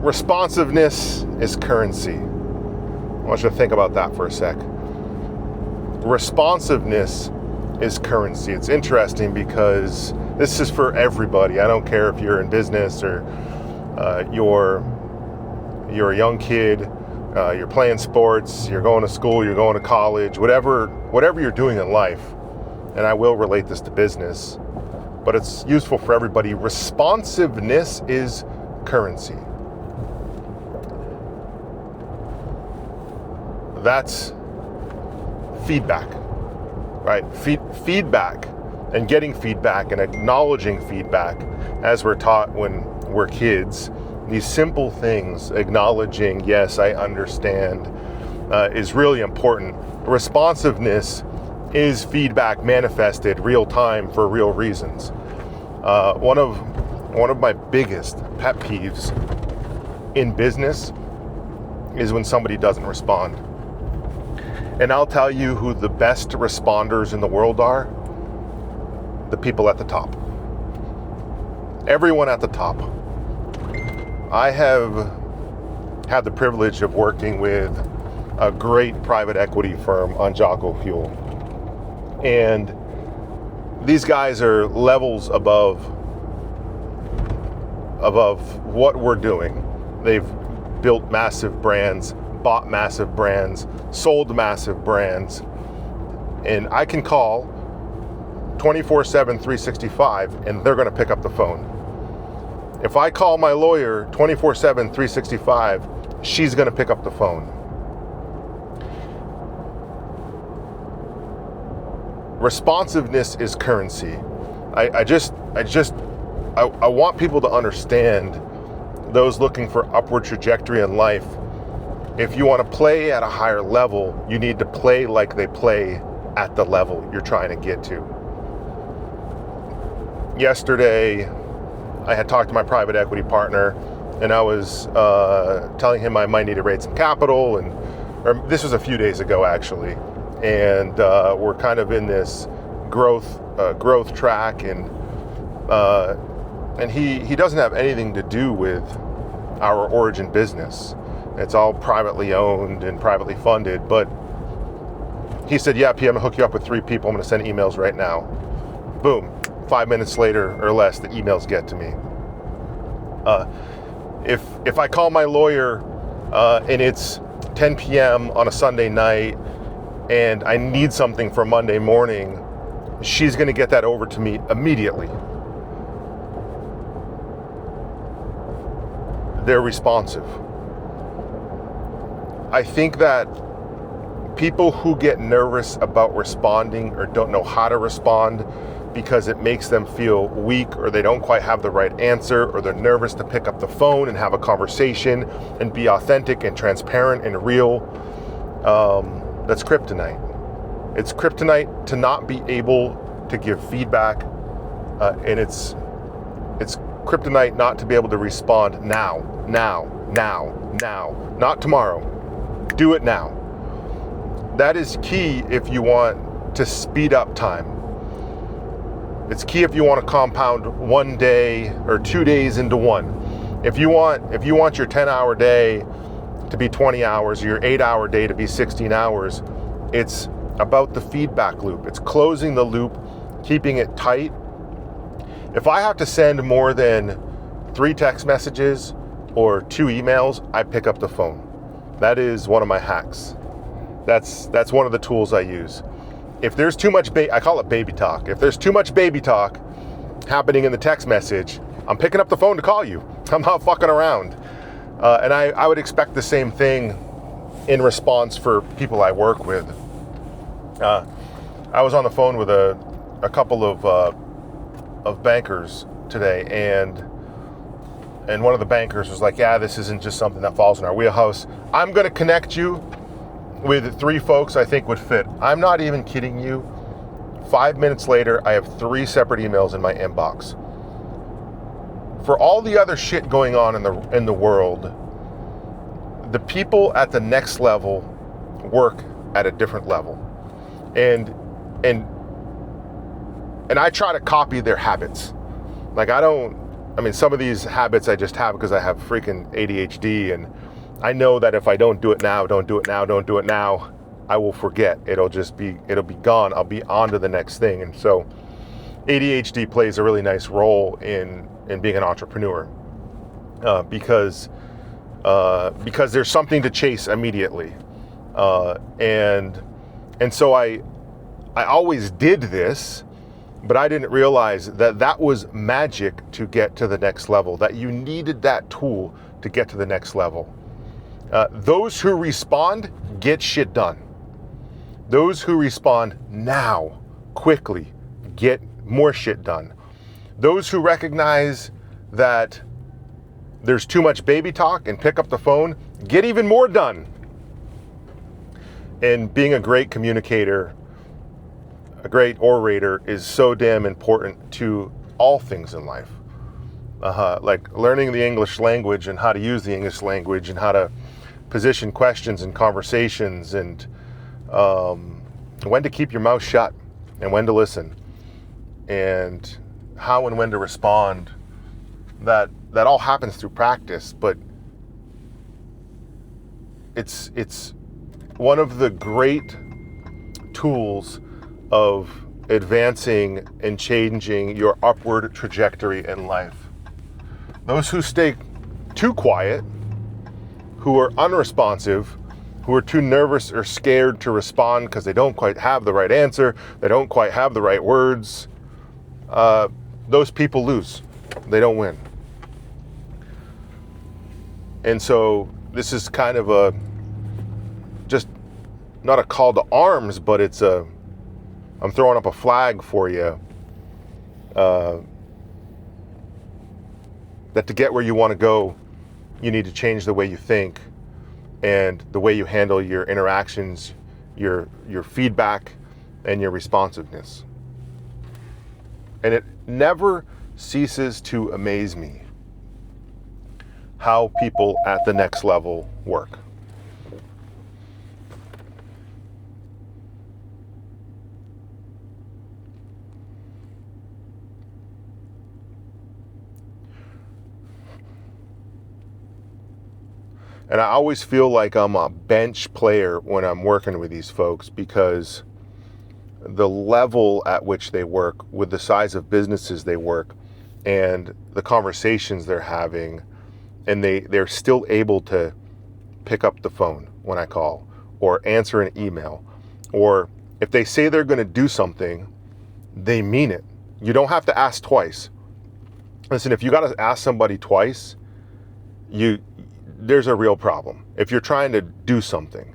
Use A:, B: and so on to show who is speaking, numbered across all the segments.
A: Responsiveness is currency. I want you to think about that for a sec. Responsiveness is currency. It's interesting because this is for everybody. I don't care if you're in business or you're a young kid, you're playing sports, you're going to school, you're going to college, whatever you're doing in life. And I will relate this to business, but it's useful for everybody. Responsiveness is currency. That's feedback, right? Feedback and getting feedback and acknowledging feedback, as we're taught when we're kids. These simple things, acknowledging, yes, I understand, is really important. Responsiveness is feedback manifested real time for real reasons. One of my biggest pet peeves in business is when somebody doesn't respond. And I'll tell you who the best responders in the world are: the people at the top. Everyone at the top. I have had the privilege of working with a great private equity firm on Jocko Fuel. And these guys are levels above what we're doing. They've built massive brands, bought massive brands, sold massive brands, and I can call 24/7, 365, and they're going to pick up the phone. If I call my lawyer 24/7, 365, she's going to pick up the phone. Responsiveness is currency. I want people to understand, those looking for upward trajectory in life, if you want to play at a higher level, you need to play like they play at the level you're trying to get to. Yesterday, I had talked to my private equity partner, and I was telling him I might need to raise some capital, or this was a few days ago actually, and we're kind of in this growth track, and he doesn't have anything to do with our origin business. It's all privately owned and privately funded, but he said, yeah, P, I'm gonna hook you up with 3 people. I'm gonna send emails right now. Boom. 5 minutes later or less, the emails get to me. If I call my lawyer and it's 10 p.m. on a Sunday night and I need something for Monday morning, she's gonna get that over to me immediately. They're responsive. I think that people who get nervous about responding or don't know how to respond because it makes them feel weak, or they don't quite have the right answer, or they're nervous to pick up the phone and have a conversation and be authentic and transparent and real, that's kryptonite. It's kryptonite to not be able to give feedback, and it's kryptonite not to be able to respond now, not tomorrow. Do it now. That is key if you want to speed up time. It's key if you want to compound 1 day or 2 days into one. If you want your 10-hour day to be 20 hours, or your 8-hour day to be 16 hours, it's about the feedback loop. It's closing the loop, keeping it tight. If I have to send more than 3 text messages or 2 emails, I pick up the phone. That is one of my hacks. That's one of the tools I use. If there's too much, I call it baby talk. If there's too much baby talk happening in the text message, I'm picking up the phone to call you. I'm not fucking around. And I would expect the same thing in response for people I work with. I was on the phone with a couple of bankers today, and one of the bankers was like, yeah, this isn't just something that falls in our wheelhouse. I'm going to connect you with 3 folks I think would fit. I'm not even kidding you. 5 minutes later, I have 3 separate emails in my inbox. For all the other shit going on in the world, the people at the next level work at a different level. And I try to copy their habits. Like, I don't I mean, some of these habits I just have because I have freaking ADHD, and I know that if I don't do it now, don't do it now, I will forget. It'll be gone. I'll be on to the next thing. And so ADHD plays a really nice role in being an entrepreneur, because there's something to chase immediately. And so I always did this, but I didn't realize that was magic to get to the next level, that you needed that tool to get to the next level. Those who respond get shit done. Those who respond now, quickly, get more shit done. Those who recognize that there's too much baby talk and pick up the phone, get even more done. And being a great communicator, a great orator is so damn important to all things in life. Like learning the English language and how to use the English language and how to position questions and conversations, and when to keep your mouth shut and when to listen, and how and when to respond. That all happens through practice, but it's one of the great tools of advancing and changing your upward trajectory in life. Those who stay too quiet, who are unresponsive, who are too nervous or scared to respond because they don't quite have the right answer, they don't quite have the right words, those people lose. They don't win. And so this is kind of just not a call to arms, but I'm throwing up a flag for you, that to get where you want to go, you need to change the way you think and the way you handle your interactions, your feedback, and your responsiveness. And it never ceases to amaze me how people at the next level work. And I always feel like I'm a bench player when I'm working with these folks, because the level at which they work, with the size of businesses they work, and the conversations they're having, and they're still able to pick up the phone when I call, or answer an email, or if they say they're going to do something, they mean it. You don't have to ask twice. Listen, if you got to ask somebody twice, there's a real problem. If you're trying to do something,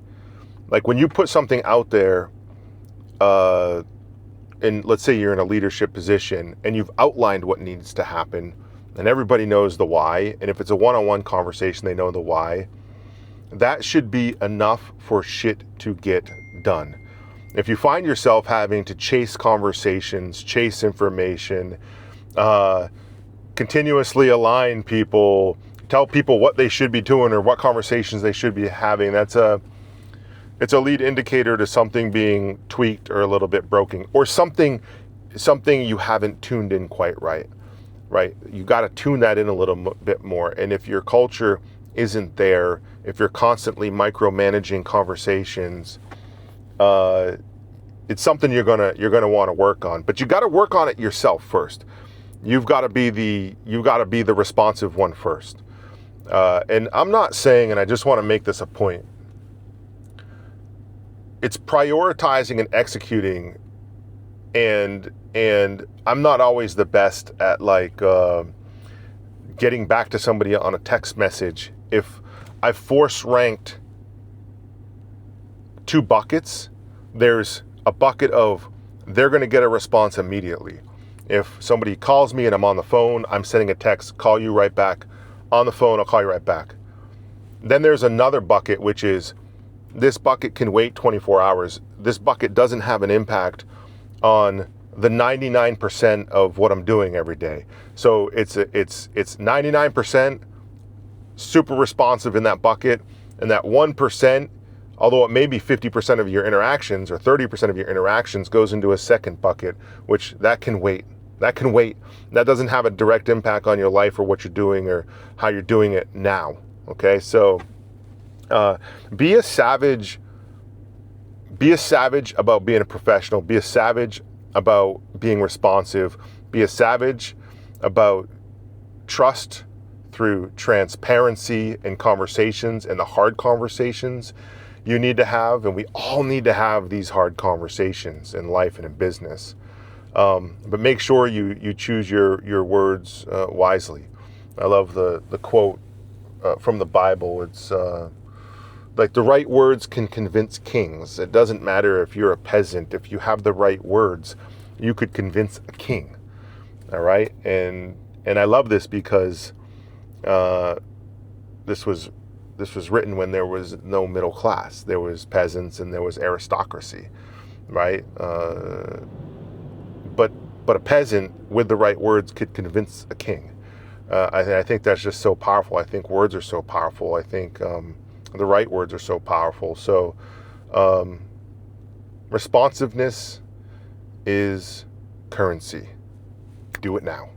A: like when you put something out there, and let's say you're in a leadership position and you've outlined what needs to happen, and everybody knows the why, and if it's a one-on-one conversation, they know the why, that should be enough for shit to get done. If you find yourself having to chase conversations, chase information, continuously align people, tell people what they should be doing or what conversations they should be having, it's a lead indicator to something being tweaked or a little bit broken, or something you haven't tuned in quite right. You got to tune that in a little bit more. And if your culture isn't there, if you're constantly micromanaging conversations, it's something you're gonna want to work on. But you got to work on it yourself first. You've got to be the responsive one first. And I'm not saying, and I just want to make this a point, it's prioritizing and executing, and I'm not always the best at getting back to somebody on a text message. If I force ranked 2 buckets, there's a bucket of they're going to get a response immediately. If somebody calls me and I'm on the phone, I'm sending a text, call you right back. On the phone, I'll call you right back. Then there's another bucket, which is this bucket can wait 24 hours. This bucket doesn't have an impact on the 99% of what I'm doing every day. So it's 99% super responsive in that bucket, and that 1%, although it may be 50% of your interactions or 30% of your interactions, goes into a second bucket, which that can wait. That can wait. That doesn't have a direct impact on your life or what you're doing or how you're doing it now. Okay, so be a savage. Be a savage about being a professional. Be a savage about being responsive. Be a savage about trust through transparency and conversations, and the hard conversations you need to have. And we all need to have these hard conversations in life and in business. But make sure you choose your words wisely. I love the quote from the Bible. It's like, the right words can convince kings. It doesn't matter if you're a peasant. If you have the right words, you could convince a king. All right, and I love this because this was written when there was no middle class. There was peasants and there was aristocracy, right? But a peasant with the right words could convince a king. I think that's just so powerful. I think words are so powerful. I think the right words are so powerful. So responsiveness is currency. Do it now.